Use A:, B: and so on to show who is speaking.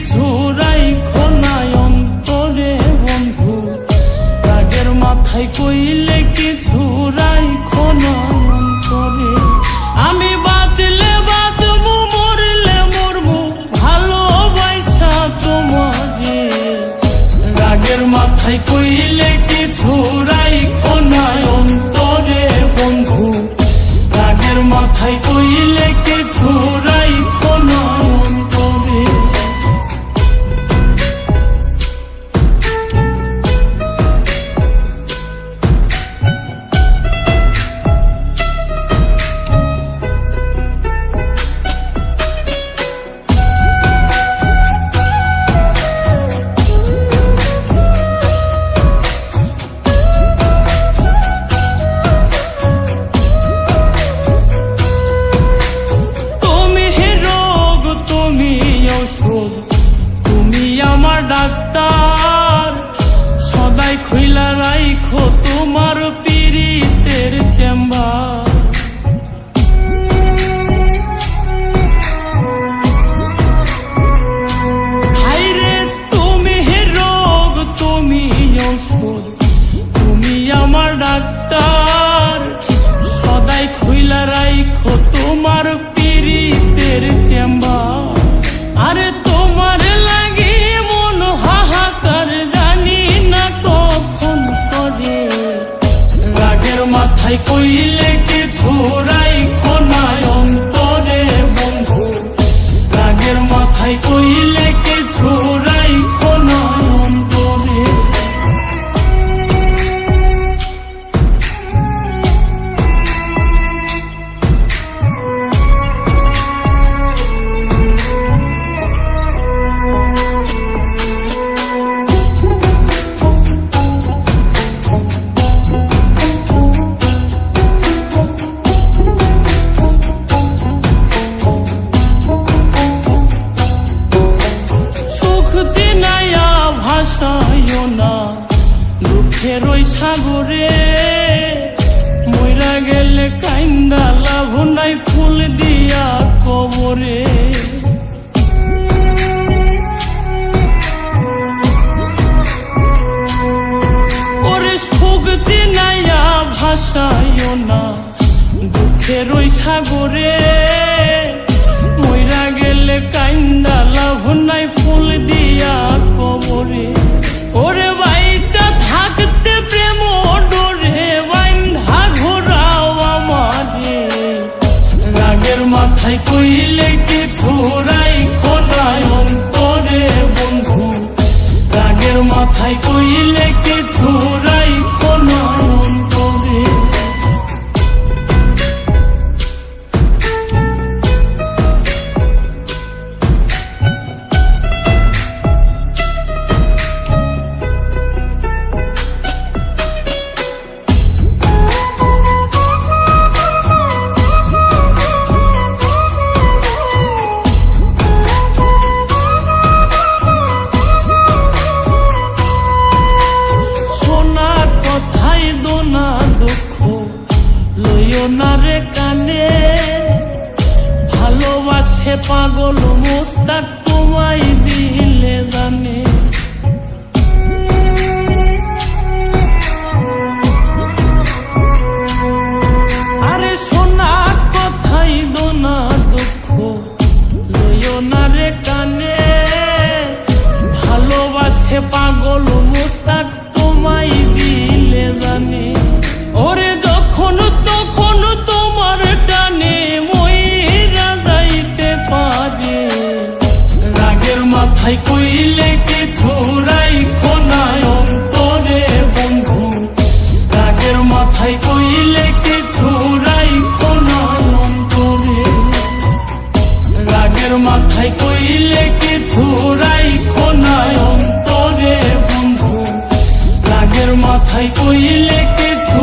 A: কিছু রাইখো না অন্তরে বন্ধু, রাগের মাথায় কইলে কিছু রাইখো না অন্তরে। আমি বাঁচলে বাঁচবো, মরলে মরবো, ভালোবাসা তোমারে। রাগের মাথায় কইলে কিছু রাইখো না অন্তরে বন্ধু, রাগের মাথায় কইলে কিছু রাইখো না অন্তরে। তুমি আমার ডাক্তার, সদাই খুইলা রাইখো তোমার পীড়িতের চেম্বার। হাইরে তুমি রোগ, তুমি ঔষধ, তুমি আমার ডাক্তার, সদাই খুইলা রাইখো তোমার পীড়িতের চেম্বার। আরে তোমার লাগি মন হাহাকার, জানি না কখন করে। রাগের মাথায় কইলে কিছু রাইখো না অন্তরে বন্ধু, রাগের মাথায় কইলে কিছু রাইখো না অন্তরে। চিনাইয়া ভাসাইও না দুঃখের ওই সাগরে, মইরা গেলে কাইন্দা লাভ নাই ফুল দিয়া কবরে। ওরে সুখ চিনাইয়া ভাসাইও না দুঃখের ওই সাগরে, মইরা গেলে কাইন্দা লাভ নাই ফুল দিয়া কবরে। ওরে বাইচা থাকতে প্রেম ডোরে বাইন্ধা ঘোরাও আমারে। রাগের মাথায় কইলে কিছু রাইখো না অন্তরে বন্ধু, রাগের মাথায় কইলে কিছু রাইখো না অন্তরে। না রে কানে, ভালোবাসে পাগল মোস্তাক তোমায় দিলে জানে। আরে সোনা কথাই দোনা দুঃখ লইও না রে কানে, ভালোবাসে পাগল মোস্তাক তোমায় দিলে জানে। ওরে যখন তখন তোমার টানে মইরা যাইতে পারে। রাগের মাথায় কইলে কিছু রাইখো না অন্তরে বন্ধু, রাগের মাথায় কইলে কিছু রাইখো না অন্তরে। রাগের মাথায় কইলে কিছু রাইখো না অন্তরে বন্ধু, রাগের মাথায় কইলে কিছু